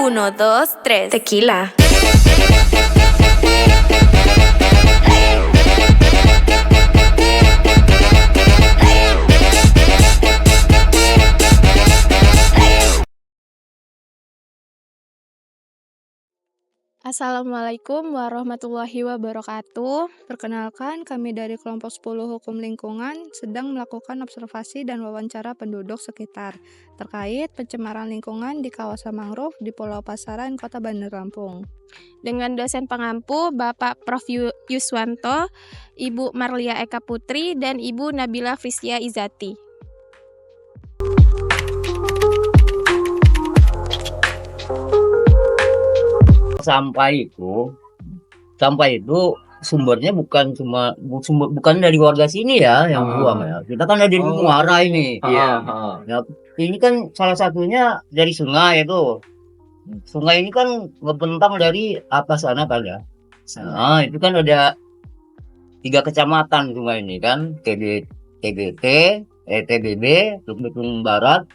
Uno, dos, tres. Tequila. Assalamualaikum warahmatullahi wabarakatuh. Perkenalkan, kami dari kelompok 10 Hukum Lingkungan sedang melakukan observasi dan wawancara penduduk sekitar terkait pencemaran lingkungan di kawasan mangrove di Pulau Pasaran, Kota Bandar Lampung. Dengan dosen pengampu Bapak Prof. Yuswanto, Ibu Marlia Eka Putri, dan Ibu Nabila Frisya Izati. Sampah itu sumbernya bukan dari warga sini ya yang buang ya. Kita kan ada di muara ini. Iya. Ya, ini kan salah satunya dari sungai itu. Sungai ini kan ngebentang dari atas sana kan ya. Nah, itu kan ada 3 kecamatan sungai ini kan, TBT, TBB, Belitung Barat,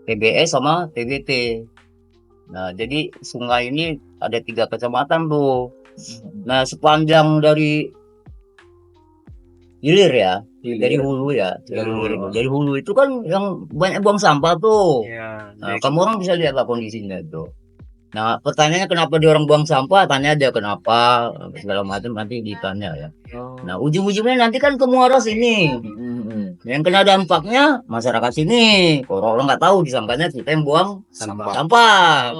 TBS sama TBT. Nah, jadi sungai ini ada 3 kecamatan tuh. Nah, sepanjang dari hilir ya, dari hulu ya, dari hulu itu kan yang banyak buang sampah tuh. Iya. Nah, kamu orang bisa lihat lah kondisinya itu. Nah, pertanyaannya kenapa dia orang buang sampah? Tanya aja kenapa, segala macam nanti ditanya ya. Nah, ujung-ujungnya nanti kan ke muara sini. Yang kena dampaknya masyarakat sini. Kalau orang nggak tahu, disangkanya kita yang buang sampah.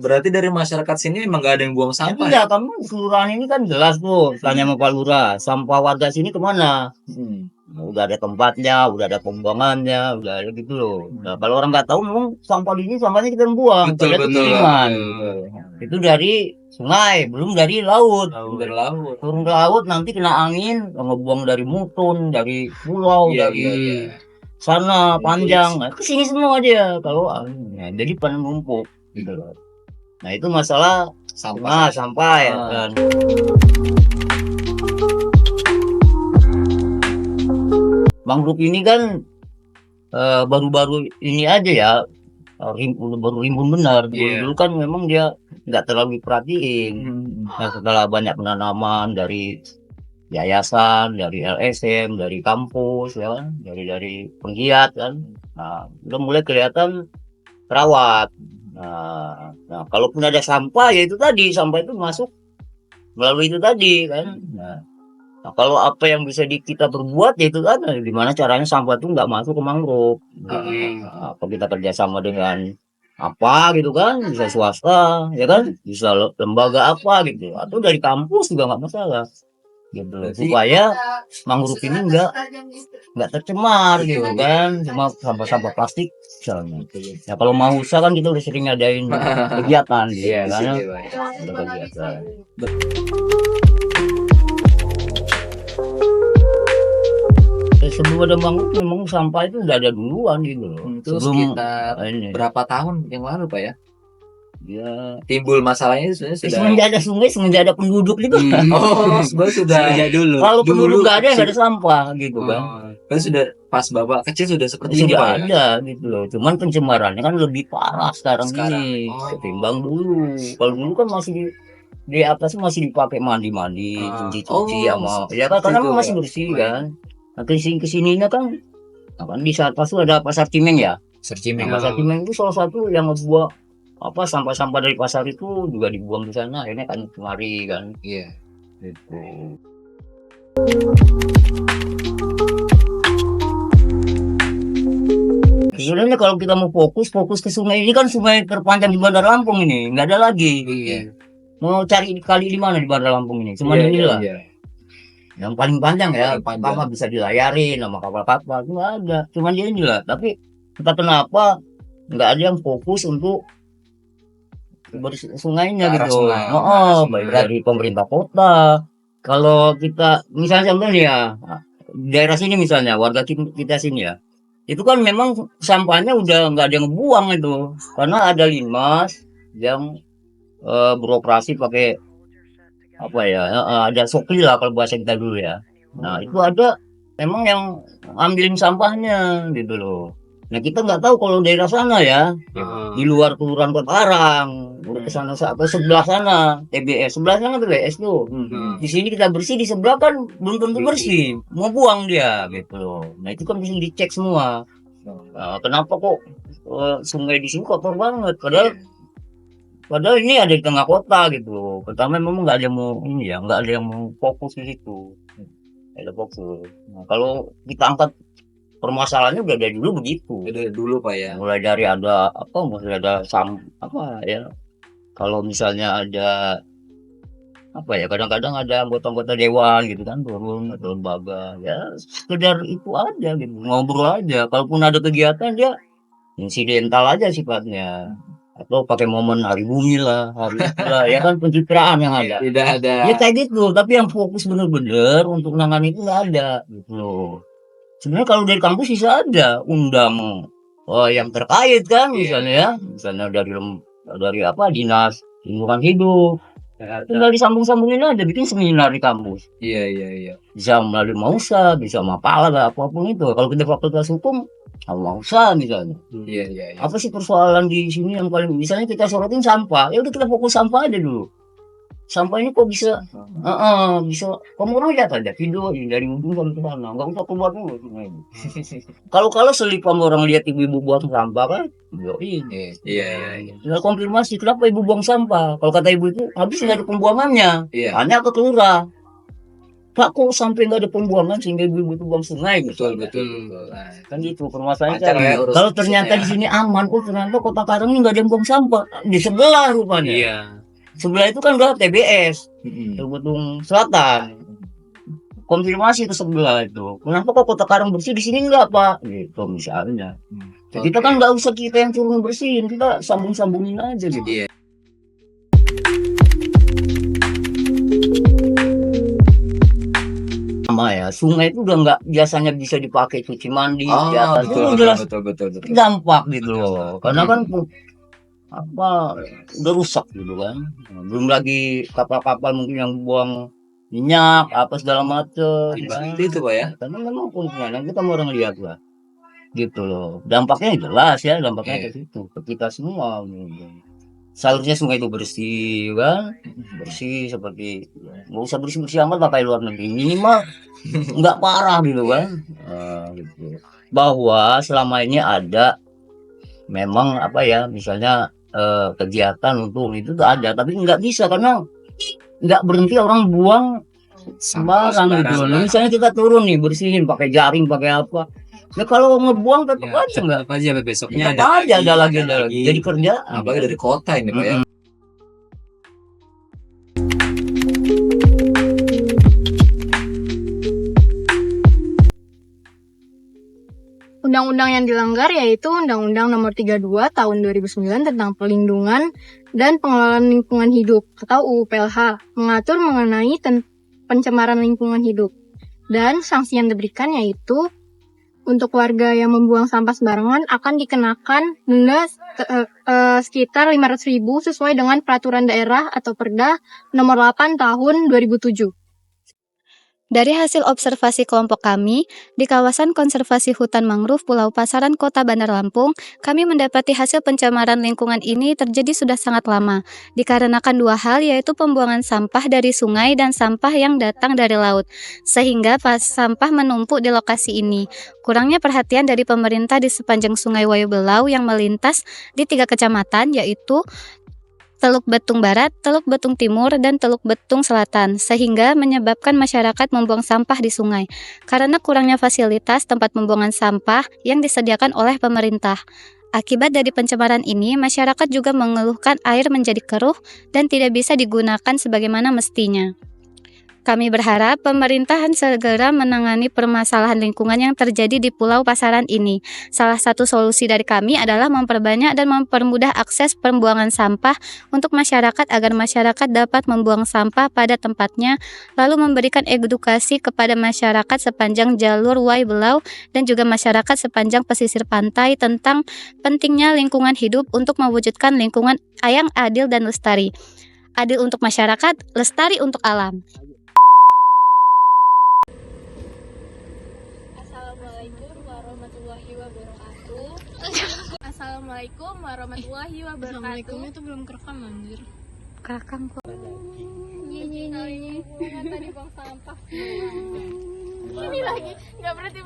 Berarti dari masyarakat sini emang nggak ada yang buang sampah. Iya, kamu kelurahan ini kan jelas tuh. Tanya sama Pak Lurah, sampah warga sini kemana? Nah, udah ada tempatnya, udah ada pembuangannya, udah ada gitu loh. Nah, kalau orang nggak tahu, memang sampah di sini sampahnya kita yang buang. Betul, Padahal betul. kiriman. Itu dari sungai, belum dari laut. Dari laut. Turun ke laut nanti kena angin, ngebuang dari Mutun, dari pulau, dari sana panjang, nah, ke sini semua dia. Kalau nah, jadi pada numpuk gitu loh. Nah, itu masalah sampah ya kan. Mangrove ini kan baru-baru ini aja ya, baru rimbun benar. Dulu kan memang dia nggak terlalu diperhatiin. Nah, setelah banyak penanaman dari yayasan, dari LSM, dari kampus ya kan, dari penggiat kan. Nah, udah mulai kelihatan terawat. Nah, kalaupun ada sampah ya itu tadi, sampah itu masuk melalui itu tadi kan. Nah, kalau apa yang bisa kita perbuat ya itu kan, gimana caranya sampah itu nggak masuk ke mangrove. Nah, apa kita kerjasama dengan apa gitu kan, bisa swasta ya kan, bisa lembaga apa gitu, atau dari kampus juga nggak masalah gitu loh, supaya mangrove ini nggak tercemar gitu kan, cuma sampah-sampah plastik misalnya. Ya kalau mau usaha kan kita udah sering ngadain kegiatan gitu kan, ada kegiatan. Sebelum ada mangrove memang sampah itu udah ada duluan gitu loh. Itu sekitar berapa tahun yang lalu Pak ya? Ya, Timbul masalahnya sebenarnya sudah. Semenjak ada sungai, semenjak ada penduduk gitu. Sudah dulu. Kalau penduduk nggak ada, nggak ada sampah gitu kan. Kan sudah pas Bapak kecil sudah seperti ini Sudah Pak. ada gitu loh. Cuman pencemarannya kan lebih parah sekarang ini ketimbang dulu. Kalau dulu kan masih di atas masih dipakai mandi-mandi, cuci-cuci sama ya kan, karena masih bersih kan. Nah, kesininya kan, nah, kan di atas itu ada pasar Cimeng ya. Pasar Cimeng itu salah satu yang ngebuang apa sampah-sampah dari pasar itu juga dibuang di sana, akhirnya kan kemari kan. Iya. Gitu. Sebenarnya kalau kita mau fokus ke sungai ini kan, sungai terpanjang di Bandar Lampung ini, nggak ada lagi. Iya. Mau cari kali di mana di Bandar Lampung ini? Cuma inilah. Yang paling panjang ya, apa bisa dilayari nama kapal-kapal itu nggak ada. Cuman dia inilah. Tapi entah kenapa nggak ada yang fokus untuk sungainya gitu. Baik dari pemerintah kota. Kalau kita misalnya contohnya daerah sini misalnya, warga kita sini ya, itu kan memang sampahnya udah nggak ada yang ngebuang itu, karena ada Linmas yang beroperasi pakai apa ya, ada sokli lah kalau bahasa kita dulu ya. Nah, itu ada memang yang ambilin sampahnya gitu loh. Nah kita nggak tahu kalau daerah sana ya, di luar kelurahan Kota Arang, udah ke sana atau sebelah sana, TBS sebelah sana TBS tuh. Di sini kita bersih, di sebelah kan belum tentu bersih, mau buang dia gitu loh. Nah itu kan bisa dicek semua. Nah, kenapa kok sungai di sini kotor banget? Padahal ini ada di tengah kota gitu. Pertama memang nggak ada yang mau ini ya, nggak ada yang mau fokus di situ. Nggak ada fokus. Nah, kalau kita angkat permasalahannya udah dari dulu begitu. Dari dulu Pak ya. Mulai dari ada mulai ada apa ya? Kalau misalnya ada apa ya? Kadang-kadang ada anggota-anggota dewan gitu kan turun atau lembaga ya sekedar itu aja gitu ngobrol aja. Kalaupun ada kegiatan dia insidental aja sifatnya. Atau pakai momen hari bumi lah, hari itulah, ya kan pencitraan yang ada. Tidak ada. Ya kayak gitu, tapi yang fokus bener-bener untuk nangani itu nggak ada gitu loh. Sebenarnya kalau dari kampus bisa ada undang yang terkait kan misalnya dari apa dinas lingkungan hidup. Tinggal disambung-sambungin aja bikin seminar di kampus. Iya. Bisa melalui Mausa, bisa Mapala lah apapun itu. Kalau kita fakultas hukum Mausa misalnya. Iya. Apa sih persoalan di sini yang paling misalnya kita sorotin sampah. Ya udah kita fokus sampah aja dulu. Sampah ini kok bisa bisa kamu orang lihat aja video dari ujung sampai ke sana nggak usah keluar dulu kalau selip sama orang lihat ibu-ibu buang sampah kan ini Iya. tinggal konfirmasi kenapa ibu buang sampah kalau kata ibu itu habis nggak ada pembuangannya Iya. hanya ke kelurahan Pak kok sampai nggak ada pembuangan sehingga ibu-ibu itu buang sungai gitu Betul. Nah, kan gitu permasalahannya Lancar ya, urus kalau ternyata ya. di sini aman ternyata Kota Karang ini nggak ada yang buang sampah di sebelah rupanya sebelah itu kan udah TBS Betung Selatan konfirmasi ke sebelah itu kenapa kok Kota Karang bersih di sini enggak Pak gitu misalnya jadi kita kan nggak usah kita yang turun bersihin kita sambung-sambungin aja gitu Iya. sama ya sungai itu udah nggak biasanya bisa dipakai cuci mandi di atas itu jelas betul. dampak gitu loh karena kan apa udah rusak gitu kan belum lagi kapal-kapal mungkin yang buang minyak apa segala macam Itu Pak ya. karena memang fungsinya kita mau orang lihat lah gitu loh dampaknya jelas ya dampaknya ke situ ke kita semua gitu. Seharusnya sungai itu bersih kan bersih seperti nggak usah bersih amat lah kayak luar negeri minimal nggak parah gitu kan gitu. Bahwa selama ini ada memang apa ya misalnya kegiatan untuk itu tuh ada tapi nggak bisa karena nggak berhenti orang buang sembarang gitu loh. Misalnya kita turun nih bersihin pakai jaring pakai apa ya kalau ngebuang tetap aja nggak Apa aja besoknya ada lagi jadi kerjaan apalagi dari kota ini Pak ya. Undang-undang yang dilanggar yaitu Undang-Undang Nomor 32 Tahun 2009 tentang Perlindungan dan Pengelolaan Lingkungan Hidup atau UU PLH mengatur mengenai pencemaran lingkungan hidup. Dan sanksi yang diberikan yaitu untuk warga yang membuang sampah sembarangan akan dikenakan denda sekitar 500.000 sesuai dengan Peraturan Daerah atau Perda Nomor 8 Tahun 2007. Dari hasil observasi kelompok kami, di kawasan konservasi hutan mangrove Pulau Pasaran, Kota Bandar Lampung, kami mendapati hasil pencemaran lingkungan ini terjadi sudah sangat lama, dikarenakan dua hal yaitu pembuangan sampah dari sungai dan sampah yang datang dari laut, sehingga sampah menumpuk di lokasi ini. Kurangnya perhatian dari pemerintah di sepanjang Sungai Wayu Belau yang melintas di 3 kecamatan yaitu Teluk Betung Barat, Teluk Betung Timur, dan Teluk Betung Selatan, sehingga menyebabkan masyarakat membuang sampah di sungai, karena kurangnya fasilitas tempat pembuangan sampah yang disediakan oleh pemerintah. Akibat dari pencemaran ini, masyarakat juga mengeluhkan air menjadi keruh dan tidak bisa digunakan sebagaimana mestinya. Kami berharap pemerintahan segera menangani permasalahan lingkungan yang terjadi di Pulau Pasaran ini. Salah satu solusi dari kami adalah memperbanyak dan mempermudah akses pembuangan sampah untuk masyarakat agar masyarakat dapat membuang sampah pada tempatnya, lalu memberikan edukasi kepada masyarakat sepanjang jalur Wayu Belau dan juga masyarakat sepanjang pesisir pantai tentang pentingnya lingkungan hidup untuk mewujudkan lingkungan yang adil dan lestari. Adil untuk masyarakat, lestari untuk alam. Assalamualaikum warahmatullahi warahmatullahi wabarakatuh. Assalamualaikum warahmatullahi wabarakatuh. Assalamualaikumnya tuh belum kerekam anjir. Kerekam kok. Tadi buang sampah. Ini lagi nggak berhenti.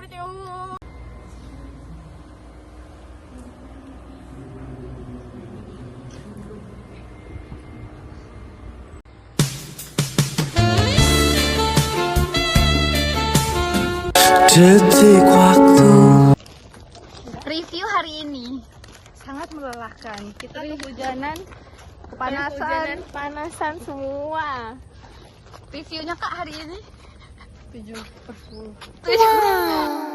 Detik waktu. Review hari ini. Sangat melelahkan. Kita kehujanan, kepanasan semua. Reviewnya Kak hari ini 7/10.